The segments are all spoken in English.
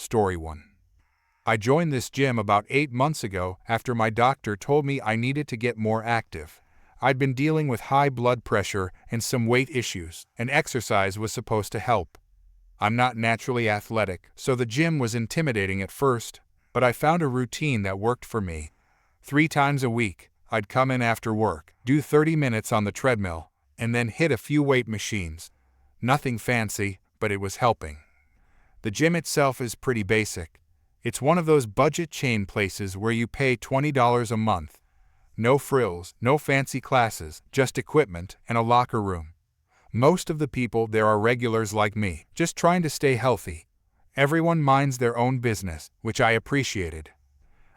Story 1. I joined this gym about 8 months ago after my doctor told me I needed to get more active. I'd been dealing with high blood pressure and some weight issues, and exercise was supposed to help. I'm not naturally athletic, so the gym was intimidating at first, but I found a routine that worked for me. 3 times a week, I'd come in after work, do 30 minutes on the treadmill, and then hit a few weight machines. Nothing fancy, but it was helping. The gym itself is pretty basic. It's one of those budget chain places where you pay $20 a month. No frills, no fancy classes, just equipment and a locker room. Most of the people there are regulars like me, just trying to stay healthy. Everyone minds their own business, which I appreciated.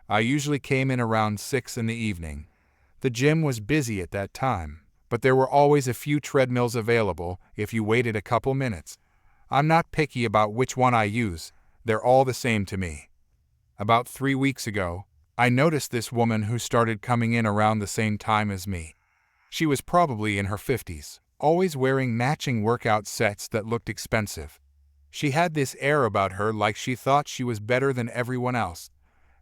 I usually came in around 6 in the evening. The gym was busy at that time, but there were always a few treadmills available if you waited a couple minutes. I'm not picky about which one I use, they're all the same to me. About 3 weeks ago, I noticed this woman who started coming in around the same time as me. She was probably in her 50s, always wearing matching workout sets that looked expensive. She had this air about her like she thought she was better than everyone else.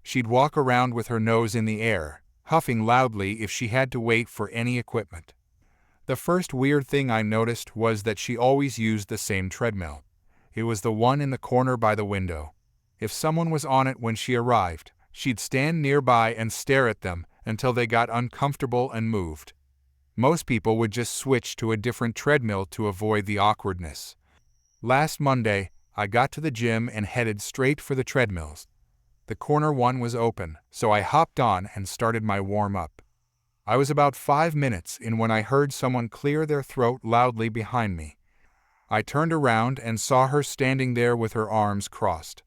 She'd walk around with her nose in the air, huffing loudly if she had to wait for any equipment. The first weird thing I noticed was that she always used the same treadmill. It was the one in the corner by the window. If someone was on it when she arrived, she'd stand nearby and stare at them until they got uncomfortable and moved. Most people would just switch to a different treadmill to avoid the awkwardness. Last Monday, I got to the gym and headed straight for the treadmills. The corner one was open, so I hopped on and started my warm-up. I was about 5 minutes in when I heard someone clear their throat loudly behind me. I turned around and saw her standing there with her arms crossed.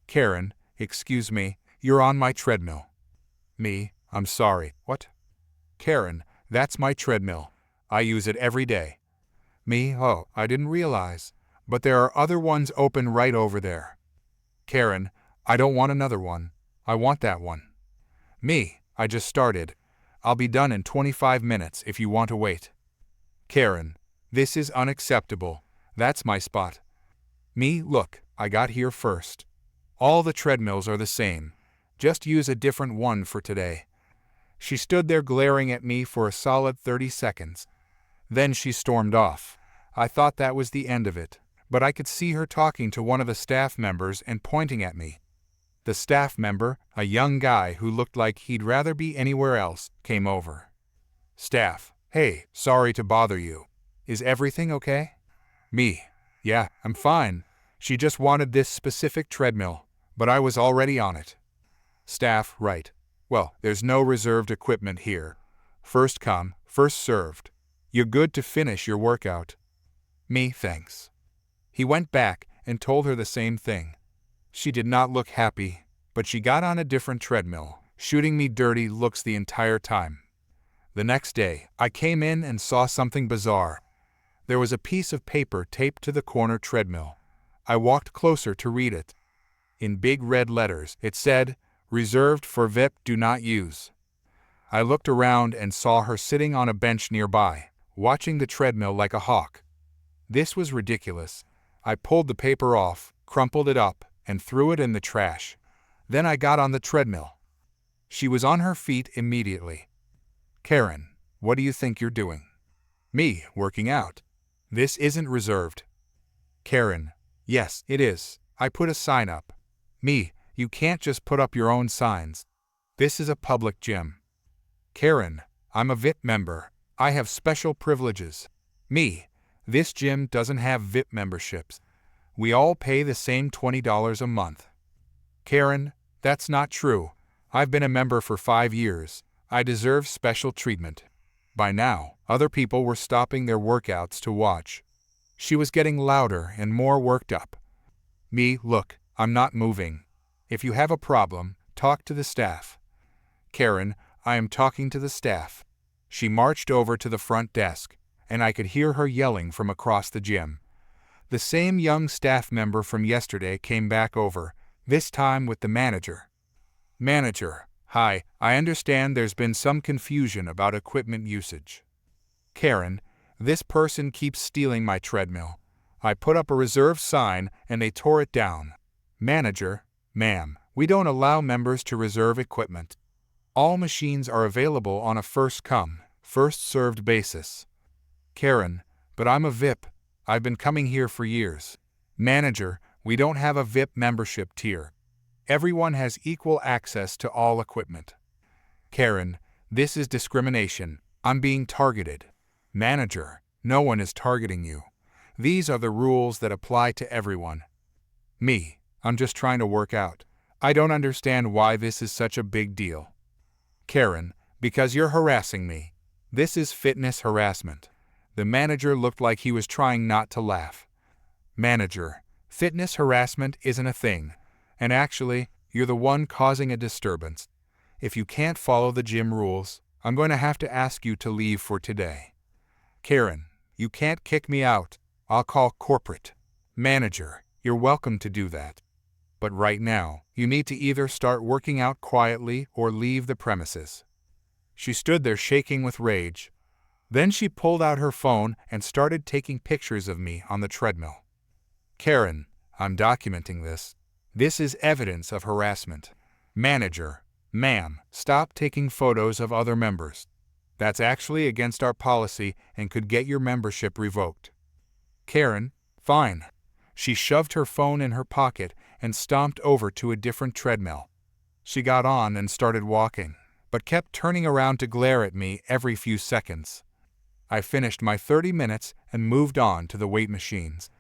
"Karen, excuse me, you're on my treadmill." Me, "I'm sorry, what?" Karen, "That's my treadmill. I use it every day." Me, "Oh, I didn't realize. But there are other ones open right over there." Karen, "I don't want another one. I want that one." Me, "I just started. I'll be done in 25 minutes if you want to wait." Karen, "This is unacceptable. That's my spot." Me, "Look, I got here first. All the treadmills are the same. Just use a different one for today." She stood there glaring at me for a solid 30 seconds. Then she stormed off. I thought that was the end of it, but I could see her talking to one of the staff members and pointing at me. The staff member, a young guy who looked like he'd rather be anywhere else, came over. Staff, "Hey, sorry to bother you. Is everything okay?" Me, "Yeah, I'm fine. She just wanted this specific treadmill, but I was already on it." Staff, "Right. Well, there's no reserved equipment here. First come, first served. You're good to finish your workout." Me, "Thanks." He went back and told her the same thing. She did not look happy, but she got on a different treadmill, shooting me dirty looks the entire time. The next day, I came in and saw something bizarre. There was a piece of paper taped to the corner treadmill. I walked closer to read it. In big red letters, it said, "Reserved for VIP, do not use." I looked around and saw her sitting on a bench nearby, watching the treadmill like a hawk. This was ridiculous. I pulled the paper off, crumpled it up, and threw it in the trash. Then I got on the treadmill. She was on her feet immediately. Karen, "What do you think you're doing?" Me, "Working out. This isn't reserved." Karen, "Yes, it is. I put a sign up." Me, "You can't just put up your own signs. This is a public gym." Karen, "I'm a VIP member. I have special privileges." Me, "This gym doesn't have VIP memberships. We all pay the same $20 a month." Karen, "That's not true. I've been a member for 5 years. I deserve special treatment." By now, other people were stopping their workouts to watch. She was getting louder and more worked up. Me, "Look, I'm not moving. If you have a problem, talk to the staff." Karen, "I am talking to the staff." She marched over to the front desk, and I could hear her yelling from across the gym. The same young staff member from yesterday came back over, this time with the manager. Manager, "Hi, I understand there's been some confusion about equipment usage." Karen, "This person keeps stealing my treadmill. I put up a reserve sign and they tore it down." Manager, ma'am, we don't allow members to reserve equipment. All machines are available on a first-come, first-served basis. Karen, but I'm a VIP. I've been coming here for years. Manager, we don't have a VIP membership tier. Everyone has equal access to all equipment. Karen, this is discrimination. I'm being targeted. Manager, no one is targeting you. These are the rules that apply to everyone. Me, I'm just trying to work out. I don't understand why this is such a big deal. Karen, because you're harassing me. This is fitness harassment. The manager looked like he was trying not to laugh. Manager, fitness harassment isn't a thing. And actually, you're the one causing a disturbance. If you can't follow the gym rules, I'm going to have to ask you to leave for today. Karen, you can't kick me out. I'll call corporate. Manager, you're welcome to do that. But right now, you need to either start working out quietly or leave the premises. She stood there shaking with rage. Then she pulled out her phone and started taking pictures of me on the treadmill. Karen, I'm documenting this. This is evidence of harassment. Manager, ma'am, stop taking photos of other members. That's actually against our policy and could get your membership revoked. Karen, fine. She shoved her phone in her pocket and stomped over to a different treadmill. She got on and started walking, but kept turning around to glare at me every few seconds. I finished my 30 minutes and moved on to the weight machines.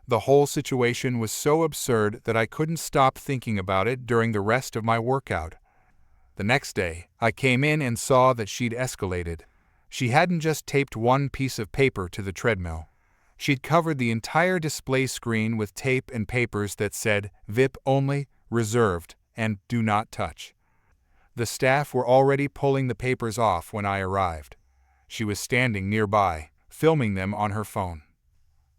The whole situation was so absurd that I couldn't stop thinking about it during the rest of my workout. The next day, I came in and saw that she'd escalated. She hadn't just taped one piece of paper to the treadmill. She'd covered the entire display screen with tape and papers that said VIP only, reserved, and do not touch. The staff were already pulling the papers off when I arrived. She was standing nearby, filming them on her phone.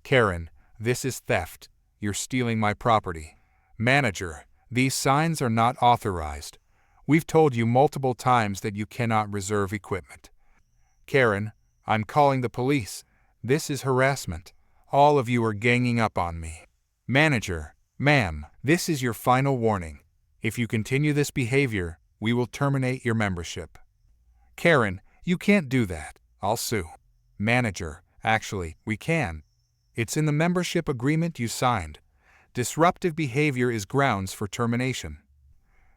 Karen, this is theft. You're stealing my property. Manager, these signs are not authorized. We've told you multiple times that you cannot reserve equipment. Karen, I'm calling the police. This is harassment. All of you are ganging up on me. Manager, ma'am, this is your final warning. If you continue this behavior, we will terminate your membership. Karen, you can't do that. I'll sue. Manager, actually, we can. It's in the membership agreement you signed. Disruptive behavior is grounds for termination.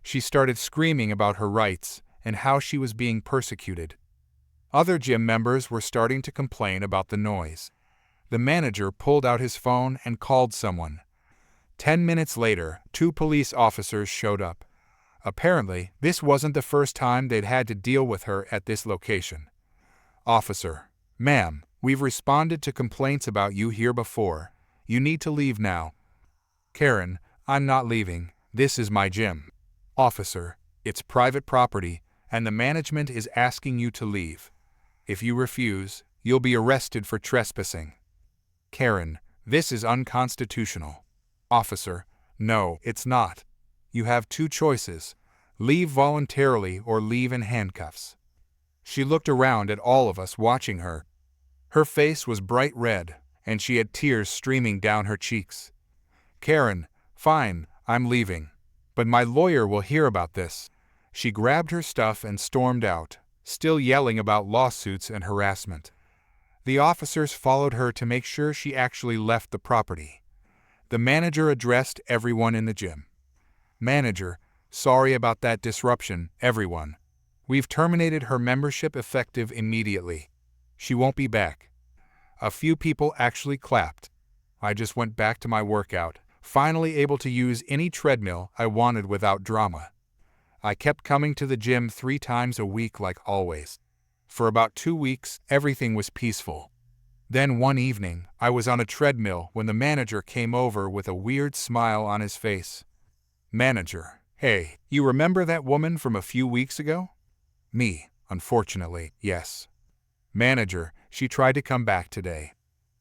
She started screaming about her rights and how she was being persecuted. Other gym members were starting to complain about the noise. The manager pulled out his phone and called someone. 10 minutes later, 2 police officers showed up. Apparently, this wasn't the first time they'd had to deal with her at this location. Officer, ma'am, we've responded to complaints about you here before. You need to leave now. Karen, I'm not leaving. This is my gym. Officer, it's private property, and the management is asking you to leave. If you refuse, you'll be arrested for trespassing. Karen, this is unconstitutional. Officer, no, it's not. You have 2 choices. Leave voluntarily or leave in handcuffs. She looked around at all of us watching her. Her face was bright red, and she had tears streaming down her cheeks. Karen, fine, I'm leaving. But my lawyer will hear about this. She grabbed her stuff and stormed out, still yelling about lawsuits and harassment. The officers followed her to make sure she actually left the property. The manager addressed everyone in the gym. Manager, sorry about that disruption, everyone. We've terminated her membership effective immediately. She won't be back. A few people actually clapped. I just went back to my workout, finally able to use any treadmill I wanted without drama. I kept coming to the gym 3 times a week like always. For about 2 weeks, everything was peaceful. Then one evening, I was on a treadmill when the manager came over with a weird smile on his face. Manager, hey, you remember that woman from a few weeks ago? Me, unfortunately, yes. Manager, she tried to come back today.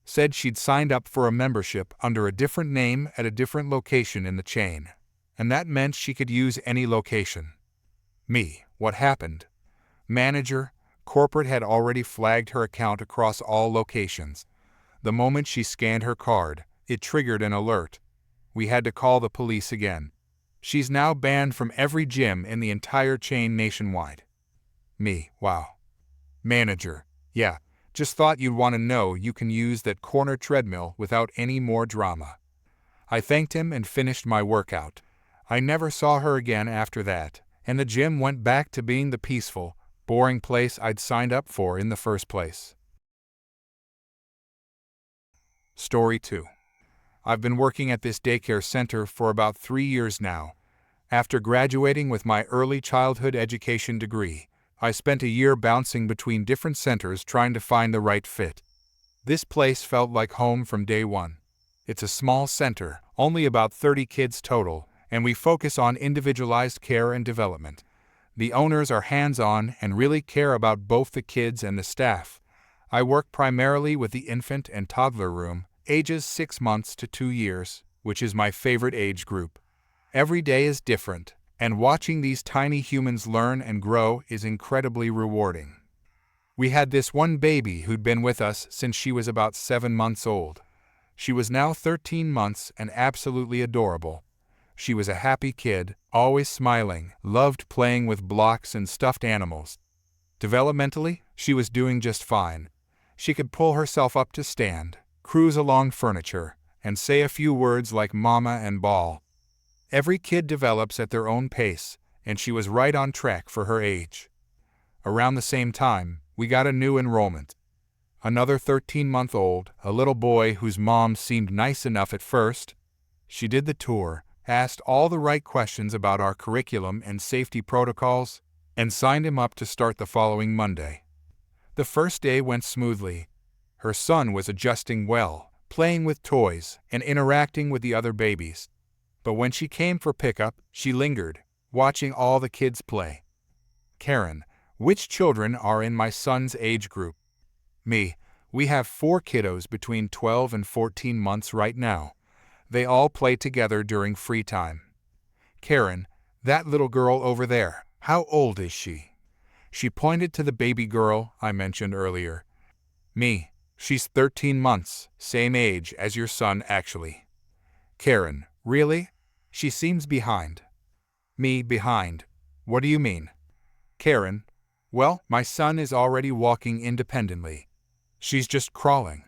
Said she'd signed up for a membership under a different name at a different location in the chain, and that meant she could use any location. Me, what happened? Manager, corporate had already flagged her account across all locations. The moment she scanned her card, it triggered an alert. We had to call the police again. She's now banned from every gym in the entire chain nationwide. Me, wow. Manager, yeah, just thought you'd want to know you can use that corner treadmill without any more drama. I thanked him and finished my workout. I never saw her again after that, and the gym went back to being the peaceful, boring place I'd signed up for in the first place. Story 2. I've been working at this daycare center for about 3 years now. After graduating with my early childhood education degree, I spent a year bouncing between different centers trying to find the right fit. This place felt like home from day one. It's a small center, only about 30 kids total, and we focus on individualized care and development. The owners are hands-on and really care about both the kids and the staff. I work primarily with the infant and toddler room, ages 6 months to 2 years, which is my favorite age group. Every day is different, and watching these tiny humans learn and grow is incredibly rewarding. We had this one baby who'd been with us since she was about 7 months old. She was now 13 months and absolutely adorable. She was a happy kid, always smiling, loved playing with blocks and stuffed animals. Developmentally, she was doing just fine. She could pull herself up to stand, cruise along furniture, and say a few words like mama and ball. Every kid develops at their own pace, and she was right on track for her age. Around the same time, we got a new enrollment. Another 13-month-old, a little boy whose mom seemed nice enough at first. She did the tour, asked all the right questions about our curriculum and safety protocols, and signed him up to start the following Monday. The first day went smoothly. Her son was adjusting well, playing with toys and interacting with the other babies. But when she came for pickup, she lingered, watching all the kids play. Karen, which children are in my son's age group? Me, we have 4 kiddos between 12 and 14 months right now. They all play together during free time. Karen, that little girl over there, how old is she? She pointed to the baby girl I mentioned earlier. Me, she's 13 months, same age as your son actually. Karen, really? She seems behind. Me, behind. What do you mean? Karen, well, my son is already walking independently. She's just crawling.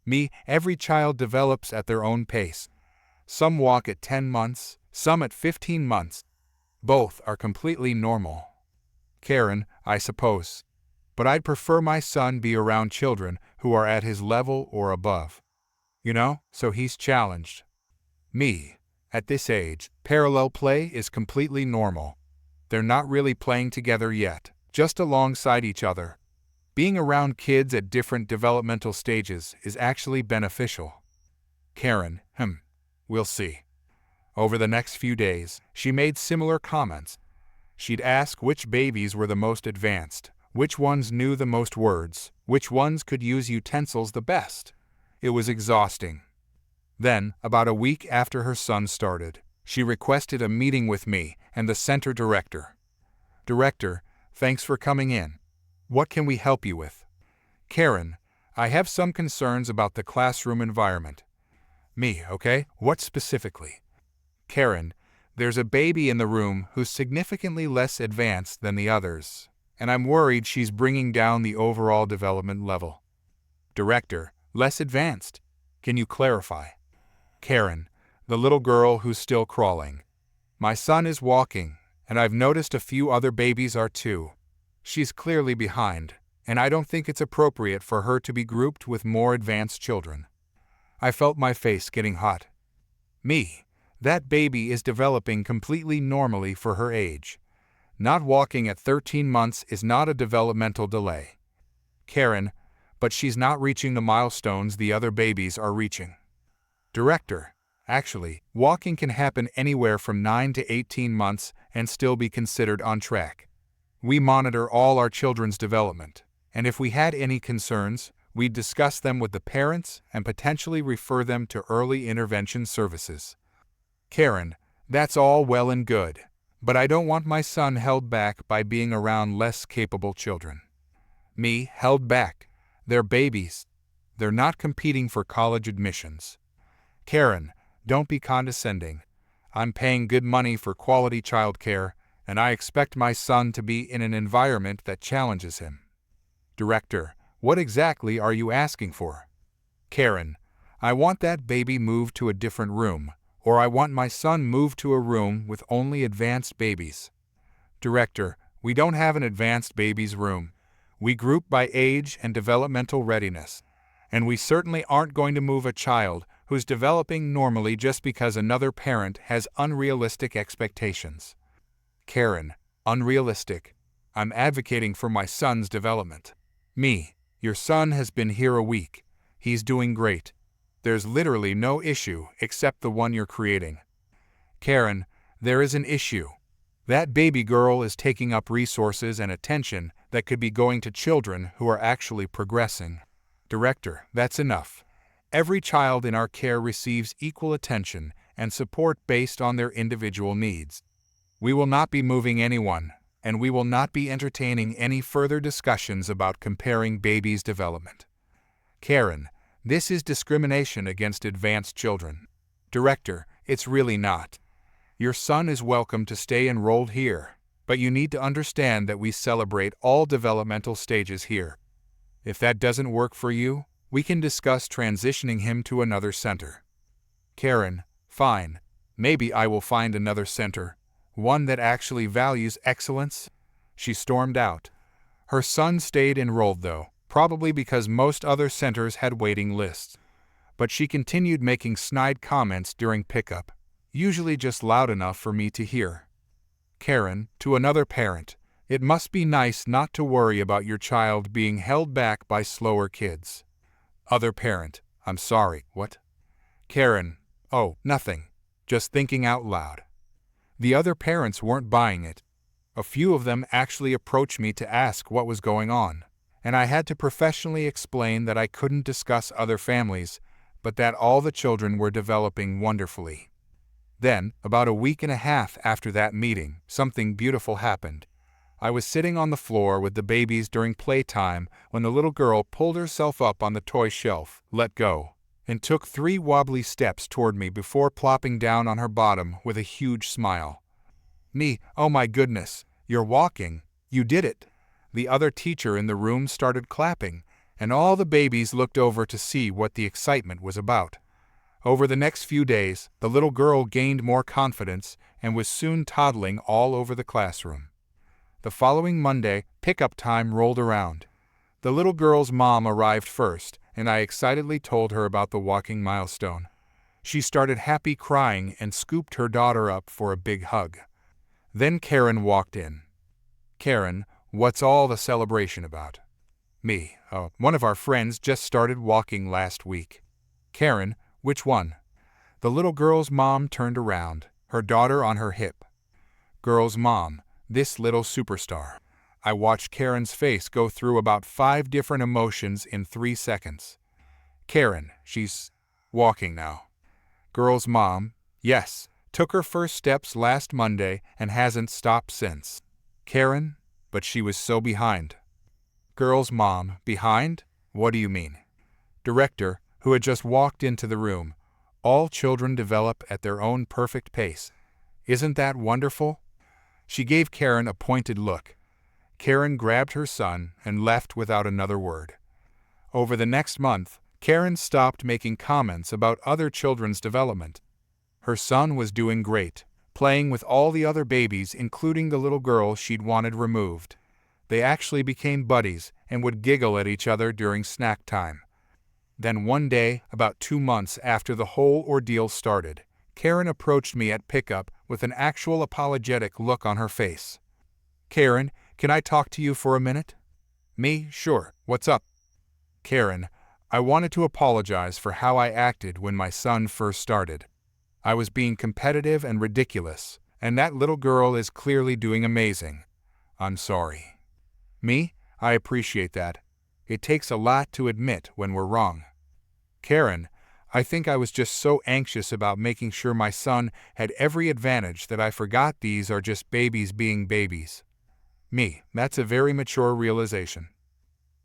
Me, every child develops at their own pace. Some walk at 10 months, some at 15 months. Both are completely normal. Karen, I suppose. But I'd prefer my son be around children who are at his level or above. You know, so he's challenged. Me, at this age, parallel play is completely normal. They're not really playing together yet, just alongside each other. Being around kids at different developmental stages is actually beneficial. Karen, we'll see. Over the next few days, she made similar comments. She'd ask which babies were the most advanced, which ones knew the most words, which ones could use utensils the best. It was exhausting. Then, about a week after her son started, she requested a meeting with me and the center director. Director, thanks for coming in. What can we help you with? Karen, I have some concerns about the classroom environment. Me, okay? What specifically? Karen, there's a baby in the room who's significantly less advanced than the others, and I'm worried she's bringing down the overall development level. Director, less advanced? Can you clarify? Karen, the little girl who's still crawling. My son is walking, and I've noticed a few other babies are too. She's clearly behind, and I don't think it's appropriate for her to be grouped with more advanced children. I felt my face getting hot. Me, that baby is developing completely normally for her age. Not walking at 13 months is not a developmental delay. Karen, but she's not reaching the milestones the other babies are reaching. Director, actually, walking can happen anywhere from 9 to 18 months and still be considered on track. We monitor all our children's development, and if we had any concerns, we'd discuss them with the parents and potentially refer them to early intervention services. Karen, that's all well and good, but I don't want my son held back by being around less capable children. Me, held back? They're babies. They're not competing for college admissions. Karen, Don't be condescending. I'm paying good money for quality childcare, and I expect my son to be in an environment that challenges him. Director, what exactly are you asking for? Karen, I want that baby moved to a different room, or I want my son moved to a room with only advanced babies. Director, we don't have an advanced babies room. We group by age and developmental readiness. And we certainly aren't going to move a child who's developing normally just because another parent has unrealistic expectations. Karen, unrealistic. I'm advocating for my son's development. Me, your son has been here a week. He's doing great. There's literally no issue except the one you're creating. Karen, there is an issue. That baby girl is taking up resources and attention that could be going to children who are actually progressing. Director, that's enough. Every child in our care receives equal attention and support based on their individual needs. We will not be moving anyone, and we will not be entertaining any further discussions about comparing babies' development. Karen, this is discrimination against advanced children. Director, it's really not. Your son is welcome to stay enrolled here, but you need to understand that we celebrate all developmental stages here. If that doesn't work for you, we can discuss transitioning him to another center. Karen, fine. Maybe I will find another center, one that actually values excellence. She stormed out. Her son stayed enrolled though, probably because most other centers had waiting lists. But she continued making snide comments during pickup, usually just loud enough for me to hear. Karen, to another parent, it must be nice not to worry about your child being held back by slower kids. Other parent, I'm sorry, what? Karen, oh, nothing. Just thinking out loud. The other parents weren't buying it. A few of them actually approached me to ask what was going on, and I had to professionally explain that I couldn't discuss other families, but that all the children were developing wonderfully. Then, about a week and a half after that meeting, something beautiful happened. I was sitting on the floor with the babies during playtime when the little girl pulled herself up on the toy shelf, let go, and took 3 wobbly steps toward me before plopping down on her bottom with a huge smile. Me, oh my goodness, you're walking, you did it. The other teacher in the room started clapping, and all the babies looked over to see what the excitement was about. Over the next few days, the little girl gained more confidence and was soon toddling all over the classroom. The following Monday, pickup time rolled around. The little girl's mom arrived first, and I excitedly told her about the walking milestone. She started happy crying and scooped her daughter up for a big hug. Then Karen walked in. Karen, what's all the celebration about? Me, oh, one of our friends just started walking last week. Karen, which one? The little girl's mom turned around, her daughter on her hip. Girl's mom, this little superstar. I watched Karen's face go through about 5 different emotions in 3 seconds. Karen, she's walking now. Girl's mom, yes, took her first steps last Monday and hasn't stopped since. Karen, but she was so behind. Girl's mom, behind? What do you mean? Director, who had just walked into the room. All children develop at their own perfect pace. Isn't that wonderful? She gave Karen a pointed look. Karen grabbed her son and left without another word. Over the next month, Karen stopped making comments about other children's development. Her son was doing great, playing with all the other babies including the little girl she'd wanted removed. They actually became buddies and would giggle at each other during snack time. Then one day, about 2 months after the whole ordeal started, Karen approached me at pickup with an actual apologetic look on her face. Karen, can I talk to you for a minute? Me, sure, what's up? Karen, I wanted to apologize for how I acted when my son first started. I was being competitive and ridiculous, and that little girl is clearly doing amazing. I'm sorry. Me, I appreciate that. It takes a lot to admit when we're wrong. Karen, I think I was just so anxious about making sure my son had every advantage that I forgot these are just babies being babies. Me, that's a very mature realization.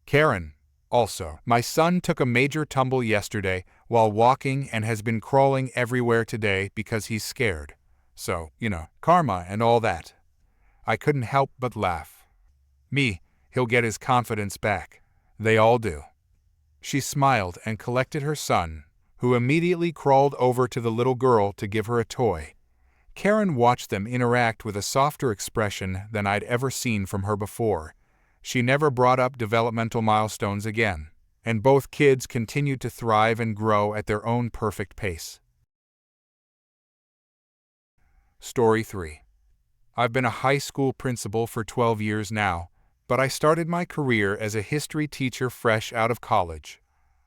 Karen, Also, my son took a major tumble yesterday while walking and has been crawling everywhere today because he's scared. So, karma and all that. I couldn't help but laugh. Me, he'll get his confidence back. They all do. She smiled and collected her son, who immediately crawled over to the little girl to give her a toy. Karen watched them interact with a softer expression than I'd ever seen from her before. She never brought up developmental milestones again, and both kids continued to thrive and grow at their own perfect pace. Story 3. I've been a high school principal for 12 years now, but I started my career as a history teacher fresh out of college.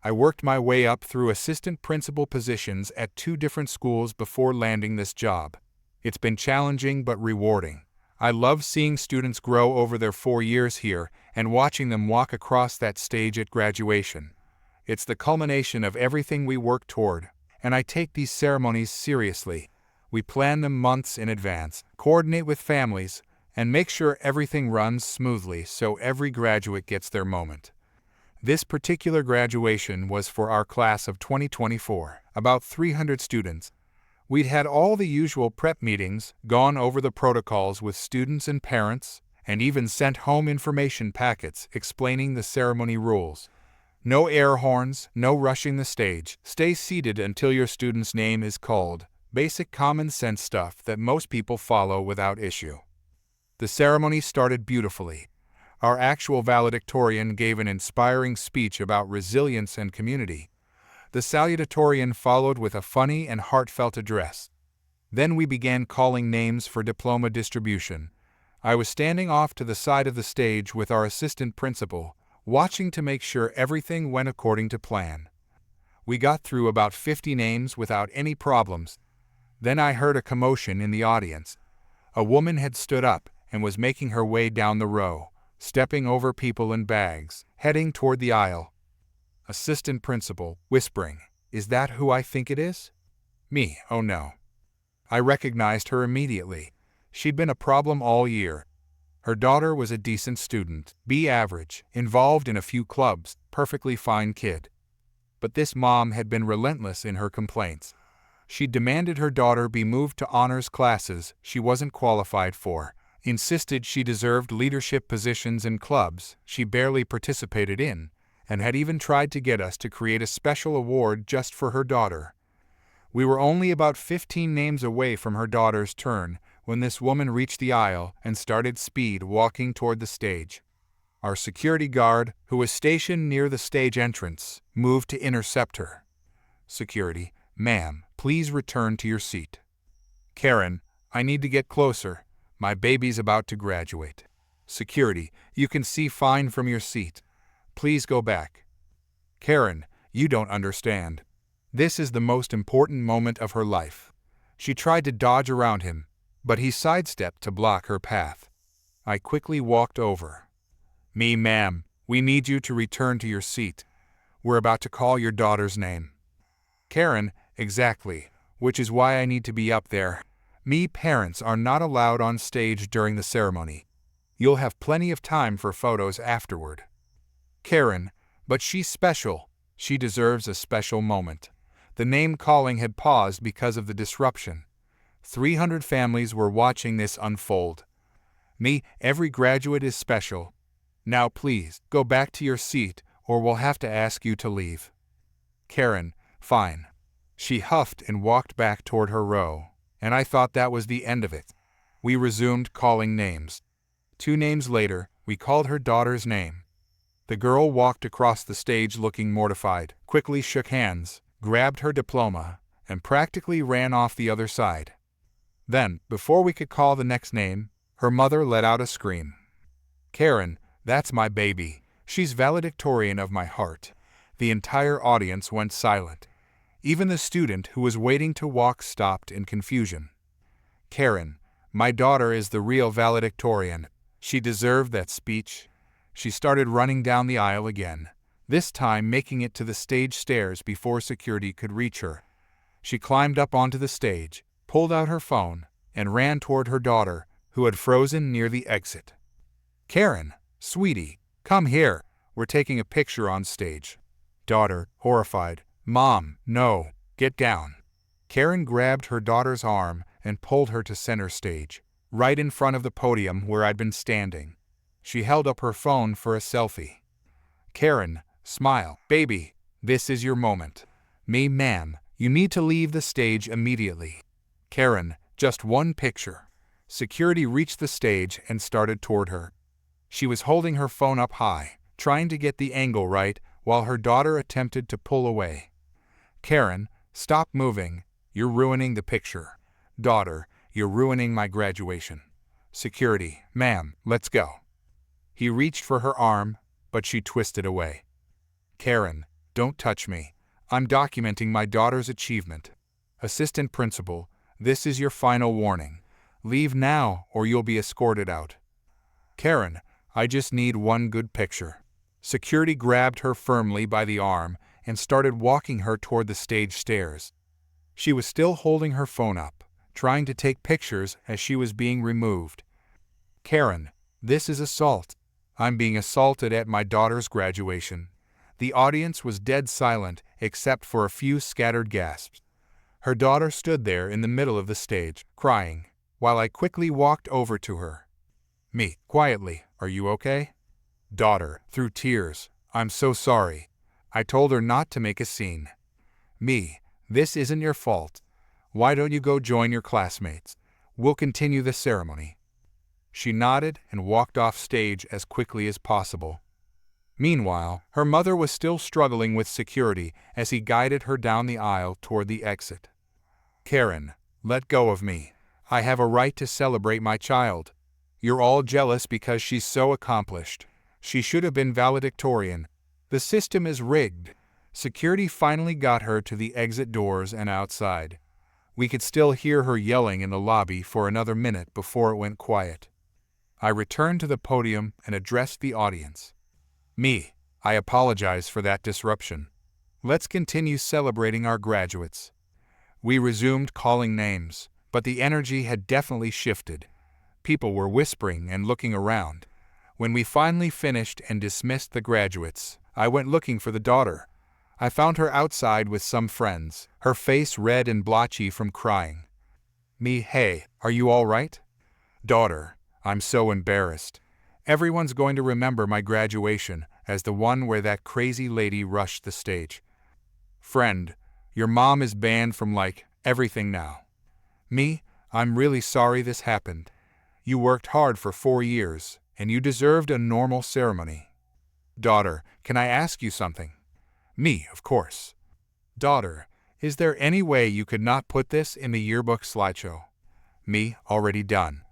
I worked my way up through assistant principal positions at 2 different schools before landing this job. It's been challenging but rewarding. I love seeing students grow over their 4 years here and watching them walk across that stage at graduation. It's the culmination of everything we work toward, and I take these ceremonies seriously. We plan them months in advance, coordinate with families, and make sure everything runs smoothly so every graduate gets their moment. This particular graduation was for our class of 2024, about 300 students. We'd had all the usual prep meetings, gone over the protocols with students and parents, and even sent home information packets explaining the ceremony rules. No air horns, no rushing the stage, stay seated until your student's name is called. Basic common sense stuff that most people follow without issue. The ceremony started beautifully. Our actual valedictorian gave an inspiring speech about resilience and community. The salutatorian followed with a funny and heartfelt address. Then we began calling names for diploma distribution. I was standing off to the side of the stage with our assistant principal, watching to make sure everything went according to plan. We got through about 50 names without any problems. Then I heard a commotion in the audience. A woman had stood up and was making her way down the row, stepping over people and bags, heading toward the aisle. Assistant principal, whispering, "Is that who I think it is?" Me, oh no. I recognized her immediately. She'd been a problem all year. Her daughter was a decent student, B average, involved in a few clubs, perfectly fine kid. But this mom had been relentless in her complaints. She demanded her daughter be moved to honors classes she wasn't qualified for, insisted she deserved leadership positions in clubs she barely participated in, and had even tried to get us to create a special award just for her daughter. We were only about 15 names away from her daughter's turn when this woman reached the aisle and started speed walking toward the stage. Our security guard, who was stationed near the stage entrance, moved to intercept her. Security, "Ma'am, please return to your seat." Karen, "I need to get closer. My baby's about to graduate." Security, "You can see fine from your seat. Please go back." Karen, "You don't understand. This is the most important moment of her life." She tried to dodge around him, but he sidestepped to block her path. I quickly walked over. "Me, ma'am, we need you to return to your seat. We're about to call your daughter's name." Karen, "Exactly, which is why I need to be up there. Me, parents are not allowed on stage during the ceremony. You'll have plenty of time for photos afterward." Karen, "But she's special. She deserves a special moment." The name calling had paused because of the disruption. 300 families were watching this unfold. Me, "Every graduate is special. Now please, go back to your seat or we'll have to ask you to leave." Karen, "Fine." She huffed and walked back toward her row, and I thought that was the end of it. We resumed calling names. 2 names later, we called her daughter's name. The girl walked across the stage looking mortified, quickly shook hands, grabbed her diploma, and practically ran off the other side. Then, before we could call the next name, her mother let out a scream. Karen, "That's my baby. She's valedictorian of my heart." The entire audience went silent. Even the student who was waiting to walk stopped in confusion. Karen, "My daughter is the real valedictorian. She deserved that speech." She started running down the aisle again, this time making it to the stage stairs before security could reach her. She climbed up onto the stage, pulled out her phone, and ran toward her daughter, who had frozen near the exit. "Karen, sweetie, come here. We're taking a picture on stage. Daughter, horrified. Mom, no, get down. Karen grabbed her daughter's arm and pulled her to center stage, right in front of the podium where I'd been standing. She held up her phone for a selfie. Karen, smile. Baby, this is your moment. Me, ma'am, you need to leave the stage immediately. Karen, just one picture. Security reached the stage and started toward her. She was holding her phone up high, trying to get the angle right, while her daughter attempted to pull away. Karen, stop moving. You're ruining the picture. Daughter, you're ruining my graduation. Security, ma'am, let's go. He reached for her arm, but she twisted away. Karen, don't touch me. I'm documenting my daughter's achievement. Assistant principal, this is your final warning. Leave now or you'll be escorted out. Karen, I just need one good picture. Security grabbed her firmly by the arm and started walking her toward the stage stairs. She was still holding her phone up, trying to take pictures as she was being removed. Karen, this is assault. I'm being assaulted at my daughter's graduation. The audience was dead silent except for a few scattered gasps. Her daughter stood there in the middle of the stage, crying, while I quickly walked over to her. Me, quietly, are you okay? Daughter, through tears, I'm so sorry. I told her not to make a scene. Me, this isn't your fault. Why don't you go join your classmates? We'll continue the ceremony. She nodded and walked off stage as quickly as possible. Meanwhile, her mother was still struggling with security as he guided her down the aisle toward the exit. Karen, let go of me. I have a right to celebrate my child. You're all jealous because she's so accomplished. She should have been valedictorian. The system is rigged. Security finally got her to the exit doors and outside. We could still hear her yelling in the lobby for another minute before it went quiet. I returned to the podium and addressed the audience. Me, I apologize for that disruption. Let's continue celebrating our graduates. We resumed calling names, but the energy had definitely shifted. People were whispering and looking around. When we finally finished and dismissed the graduates, I went looking for the daughter. I found her outside with some friends, her face red and blotchy from crying. Me, hey, are you all right? Daughter, I'm so embarrassed. Everyone's going to remember my graduation as the one where that crazy lady rushed the stage. Friend, your mom is banned from everything now. Me, I'm really sorry this happened. You worked hard for 4 years, and you deserved a normal ceremony. Daughter, can I ask you something? Me, of course. Daughter, is there any way you could not put this in the yearbook slideshow? Me, already done.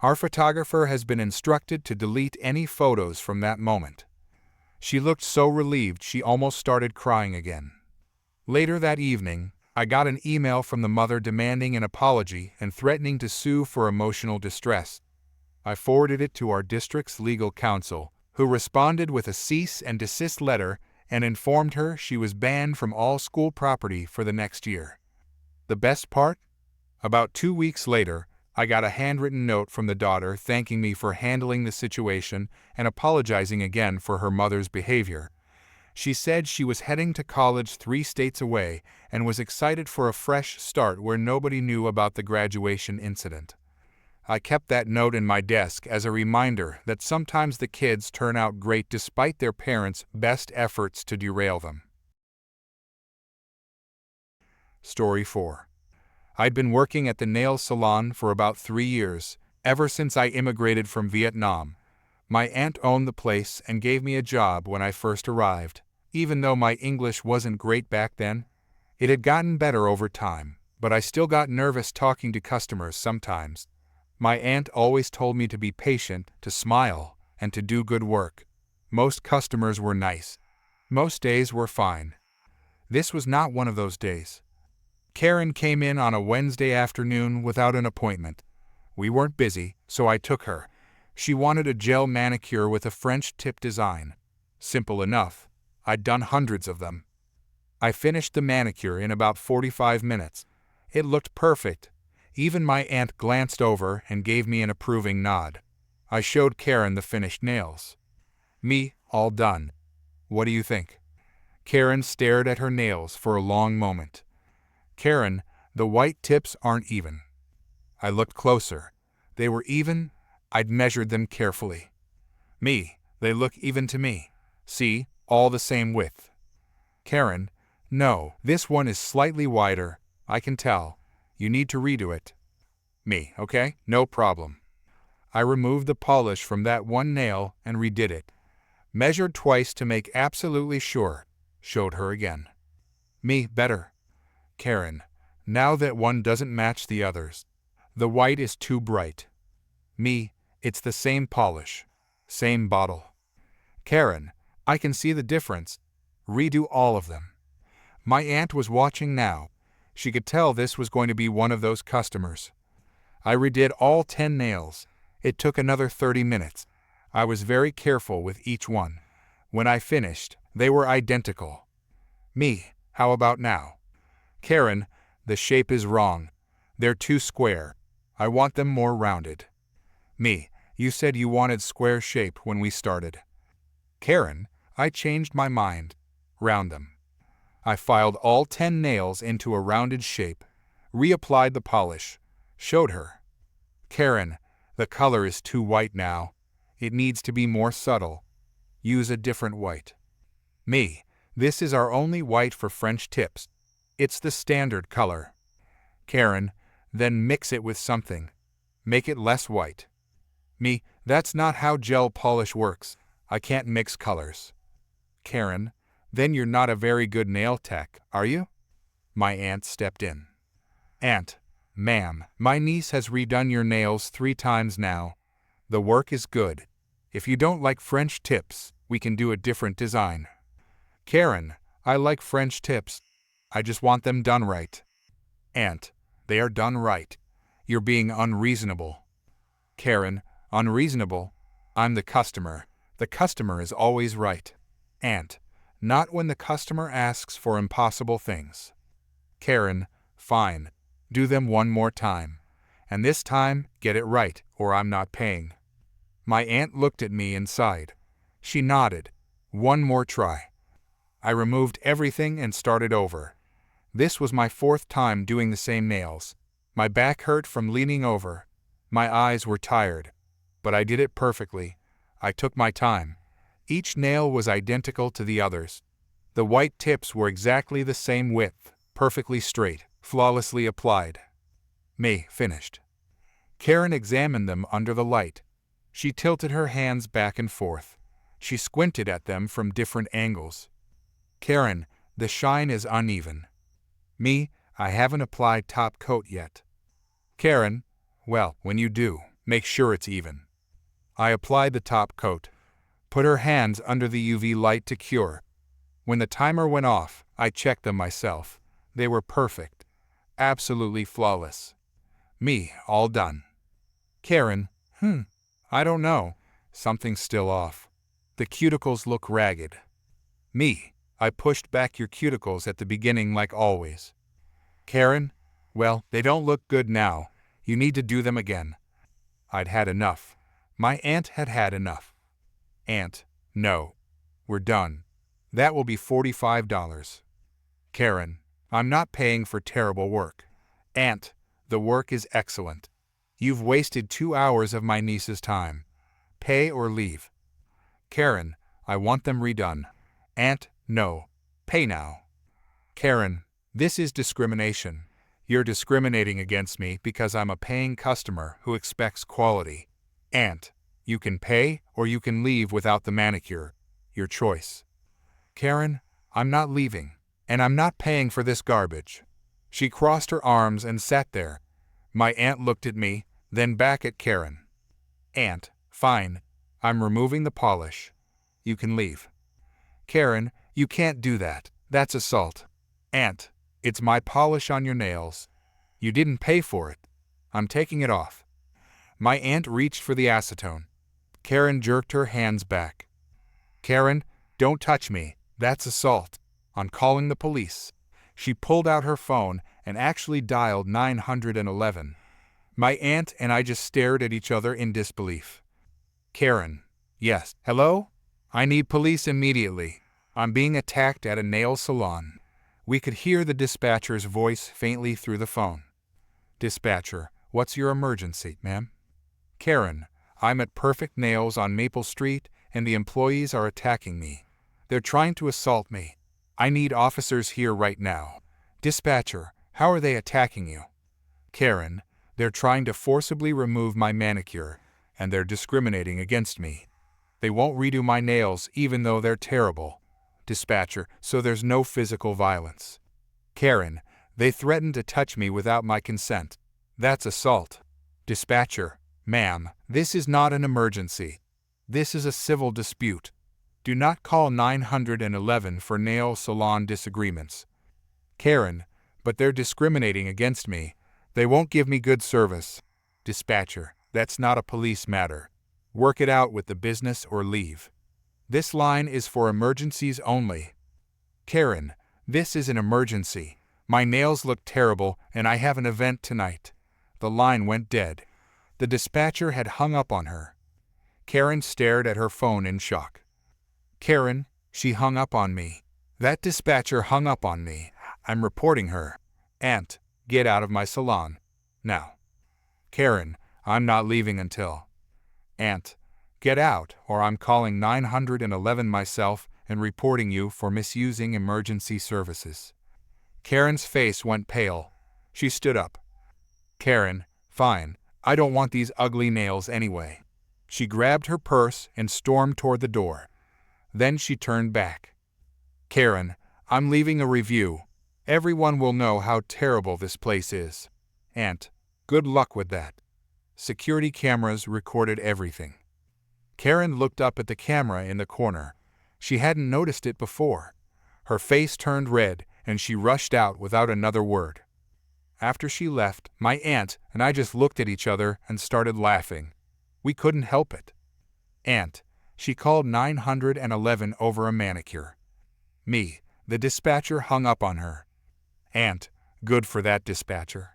Our photographer has been instructed to delete any photos from that moment. She looked so relieved she almost started crying again. Later that evening, I got an email from the mother demanding an apology and threatening to sue for emotional distress. I forwarded it to our district's legal counsel, who responded with a cease and desist letter and informed her she was banned from all school property for the next year. The best part? About 2 weeks later, I got a handwritten note from the daughter thanking me for handling the situation and apologizing again for her mother's behavior. She said she was heading to college 3 states away and was excited for a fresh start where nobody knew about the graduation incident. I kept that note in my desk as a reminder that sometimes the kids turn out great despite their parents' best efforts to derail them. Story 4. I'd been working at the nail salon for about 3 years, ever since I immigrated from Vietnam. My aunt owned the place and gave me a job when I first arrived. Even though my English wasn't great back then, it had gotten better over time, but I still got nervous talking to customers sometimes. My aunt always told me to be patient, to smile, and to do good work. Most customers were nice. Most days were fine. This was not one of those days. Karen came in on a Wednesday afternoon without an appointment. We weren't busy, so I took her. She wanted a gel manicure with a French tip design. Simple enough. I'd done hundreds of them. I finished the manicure in about 45 minutes. It looked perfect. Even my aunt glanced over and gave me an approving nod. I showed Karen the finished nails. Me, All done. What do you think? Karen stared at her nails for a long moment. Karen, the white tips aren't even. I looked closer. They were even. I'd measured them carefully. Me, they look even to me. See, all the same width. Karen, no, this one is slightly wider. I can tell. You need to redo it. Me, okay? No problem. I removed the polish from that one nail and redid it. Measured twice to make absolutely sure. Showed her again. Me, better. Karen, now that one doesn't match the others. The white is too bright. Me, it's the same polish. Same bottle. Karen, I can see the difference. Redo all of them. My aunt was watching now. She could tell this was going to be one of those customers. I redid all 10 nails. It took another 30 minutes. I was very careful with each one. When I finished, they were identical. Me, how about now? Karen, the shape is wrong. They're too square. I want them more rounded. Me, you said you wanted square shape when we started. Karen, I changed my mind. Round them. I filed all 10 nails into a rounded shape, reapplied the polish, showed her. Karen, the color is too white now. It needs to be more subtle. Use a different white. Me, this is our only white for French tips. It's the standard color. Karen, then mix it with something. Make it less white. Me, that's not how gel polish works. I can't mix colors. Karen, then you're not a very good nail tech, are you? My aunt stepped in. Aunt, ma'am, my niece has redone your nails 3 times now. The work is good. If you don't like French tips, we can do a different design. Karen, I like French tips. I just want them done right. Aunt, they are done right. You're being unreasonable. Karen, unreasonable? I'm the customer. The customer is always right. Aunt, not when the customer asks for impossible things. Karen, fine. Do them one more time. And this time, get it right, or I'm not paying. My aunt looked at me and sighed. She nodded. One more try. I removed everything and started over. This was my 4th time doing the same nails. My back hurt from leaning over. My eyes were tired. But I did it perfectly. I took my time. Each nail was identical to the others. The white tips were exactly the same width, perfectly straight, flawlessly applied. Me, finished. Karen examined them under the light. She tilted her hands back and forth. She squinted at them from different angles. Karen, the shine is uneven. Me, I haven't applied top coat yet. Karen, well, when you do, make sure it's even. I applied the top coat. Put her hands under the UV light to cure. When the timer went off, I checked them myself. They were perfect. Absolutely flawless. Me, all done. Karen, I don't know. Something's still off. The cuticles look ragged. Me, I pushed back your cuticles at the beginning like always. Karen, well, they don't look good now. You need to do them again. I'd had enough. My aunt had had enough. Aunt, no. We're done. That will be $45. Karen, I'm not paying for terrible work. Aunt, the work is excellent. You've wasted 2 hours of my niece's time. Pay or leave. Karen, I want them redone. Aunt, no. Pay now. Karen, this is discrimination. You're discriminating against me because I'm a paying customer who expects quality. Aunt, you can pay or you can leave without the manicure. Your choice. Karen, I'm not leaving, and I'm not paying for this garbage. She crossed her arms and sat there. My aunt looked at me, then back at Karen. Aunt, fine. I'm removing the polish. You can leave. Karen, you can't do that. That's assault. Aunt, it's my polish on your nails. You didn't pay for it. I'm taking it off. My aunt reached for the acetone. Karen jerked her hands back. Karen, don't touch me. That's assault. I'm calling the police. She pulled out her phone and actually dialed 911. My aunt and I just stared at each other in disbelief. Karen, yes, hello? I need police immediately. I'm being attacked at a nail salon. We could hear the dispatcher's voice faintly through the phone. Dispatcher, what's your emergency, ma'am? Karen, I'm at Perfect Nails on Maple Street and the employees are attacking me. They're trying to assault me. I need officers here right now. Dispatcher, how are they attacking you? Karen, they're trying to forcibly remove my manicure, and they're discriminating against me. They won't redo my nails even though they're terrible. Dispatcher, so there's no physical violence. Karen, they threatened to touch me without my consent. That's assault. Dispatcher, ma'am, this is not an emergency. This is a civil dispute. Do not call 911 for nail salon disagreements. Karen, but they're discriminating against me. They won't give me good service. Dispatcher, that's not a police matter. Work it out with the business or leave. This line is for emergencies only. Karen, this is an emergency. My nails look terrible and I have an event tonight. The line went dead. The dispatcher had hung up on her. Karen stared at her phone in shock. Karen, she hung up on me. That dispatcher hung up on me. I'm reporting her. Aunt, get out of my salon. Now. Karen, I'm not leaving until. Aunt, get out or I'm calling 911 myself and reporting you for misusing emergency services. Karen's face went pale. She stood up. Karen, fine. I don't want these ugly nails anyway. She grabbed her purse and stormed toward the door. Then she turned back. Karen, I'm leaving a review. Everyone will know how terrible this place is. Aunt, good luck with that. Security cameras recorded everything. Karen looked up at the camera in the corner. She hadn't noticed it before. Her face turned red and she rushed out without another word. After she left, my aunt and I just looked at each other and started laughing. We couldn't help it. Aunt, she called 911 over a manicure. Me, the dispatcher hung up on her. Aunt, good for that dispatcher.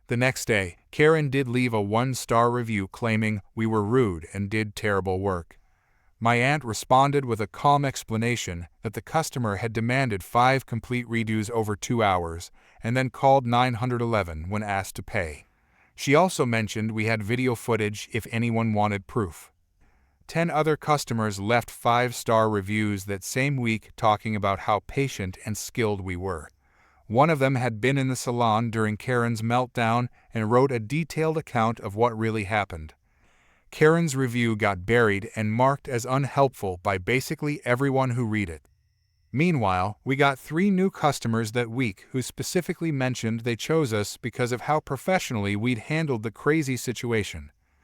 The next day, Karen did leave a 1-star review claiming we were rude and did terrible work. My aunt responded with a calm explanation that the customer had demanded 5 complete redos over 2 hours and then called 911 when asked to pay. She also mentioned we had video footage if anyone wanted proof. 10 other customers left 5-star reviews that same week talking about how patient and skilled we were. One of them had been in the salon during Karen's meltdown and wrote a detailed account of what really happened. Karen's review got buried and marked as unhelpful by basically everyone who read it. Meanwhile, we got 3 new customers that week who specifically mentioned they chose us because of how professionally we'd handled the crazy situation.